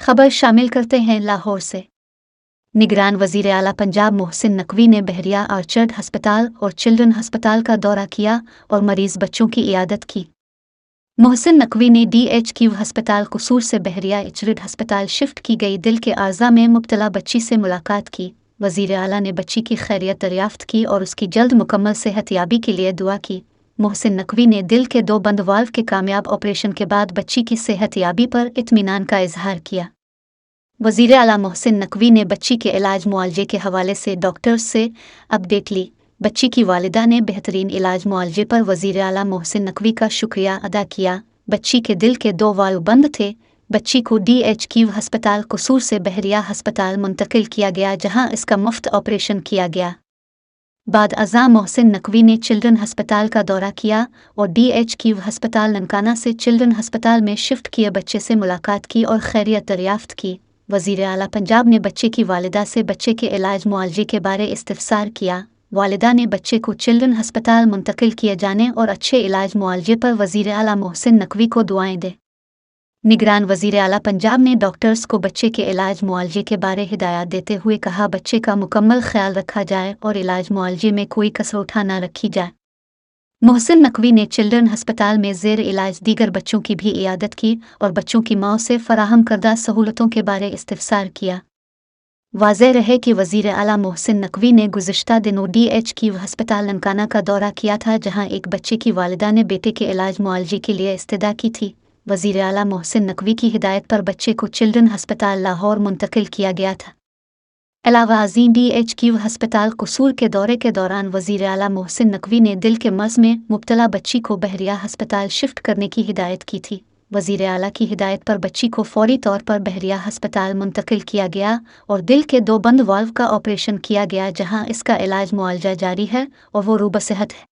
खबर शामिल करते हैं लाहौर से। निगरान वज़ीर आला पंजाब मोहसिन नकवी ने बहरिया आर्चर्ड अस्पताल और चिल्ड्रन अस्पताल का दौरा किया और मरीज़ बच्चों की इयादत की। मोहसिन नकवी ने DHQ अस्पताल कसूर से बहरिया आर्चर्ड अस्पताल शिफ्ट की गई दिल के आर्जा में मुब्तला बच्ची से मुलाकात की। वज़ीर आला ने बच्ची की खैरियत दरियाफ्त की और उसकी जल्द मुकम्मल सेहतयाबी के लिए दुआ की। मोहसिन नकवी ने दिल के 2 बंद वाल्व के कामयाब ऑपरेशन के बाद बच्ची की सेहतयाबी पर इत्मीनान का इजहार किया। वज़ीर आला मोहसिन नकवी ने बच्ची के इलाज मुआलजे के हवाले से डॉक्टर्स से अपडेट ली। बच्ची की वालिदा ने बेहतरीन इलाज मुआलजे पर वज़ीर आला मोहसिन नकवी का शुक्रिया अदा किया। बच्ची के दिल के 2 वाल्व बंद थे। बच्ची को DHQ अस्पताल कसूर से बहरिया अस्पताल मुंतकिल किया गया, जहां इसका मुफ्त ऑपरेशन किया गया। बाद अज़ा मोहसिन नकवी ने चिल्ड्रन अस्पताल का दौरा किया और DHQ अस्पताल ननकाना से चिल्ड्रन अस्पताल में शिफ्ट किए बच्चे से मुलाकात की और खैरियत दरियाफ्त की। वज़ीर आला पंजाब ने बच्चे की वालिदा से बच्चे के इलाज मुआलजे के बारे इस्तिफसार किया। वालिदा ने बच्चे को चिल्ड्रन अस्पताल मुंतकिल किए जाने और अच्छे इलाज मुआलजे पर वज़ीर आला मोहसिन नकवी को दुआएं दे। निगरान वज़ीर आला पंजाब ने डॉक्टर्स को बच्चे के इलाज मुआलजे के बारे हिदायत देते हुए कहा, बच्चे का मुकम्मल ख्याल रखा जाए और इलाज मुआलजे में कोई कसर उठा न रखी जाए। मोहसिन नकवी ने चिल्ड्रन अस्पताल में ज़ेर इलाज दीगर बच्चों की भी इयादत की और बच्चों की माँ से फराहम करदा सहूलतों के बारे इस्तिफसार किया। वाज़ेह रहे कि वज़ीर आला मोहसिन नकवी ने गुज़िश्ता दिनों DHQ अस्पताल ननकाना का दौरा किया था, जहां एक बच्चे की वालिदा ने बेटे के इलाज मुआलजे के लिए इस्तदा की थी। वज़ीर आला मोहसिन नकवी की हिदायत पर बच्चे को चिल्ड्रन अस्पताल लाहौर मुंतकिल किया गया था। अलावा अज़ीम DHQ अस्पताल कसूर के दौरे के दौरान वज़ीर आला मोहसिन नकवी ने दिल के मर्ज़ में मुब्तला बच्ची को बहरिया अस्पताल शिफ्ट करने की हिदायत की थी। वज़ीर आला की हिदायत पर बच्ची को फौरी तौर पर बहरिया अस्पताल मुंतकिल किया गया और दिल के 2 बंद वाल्व का ऑपरेशन किया गया, जहां इसका इलाज मुआलजा जारी है और वो रूबसेहत है।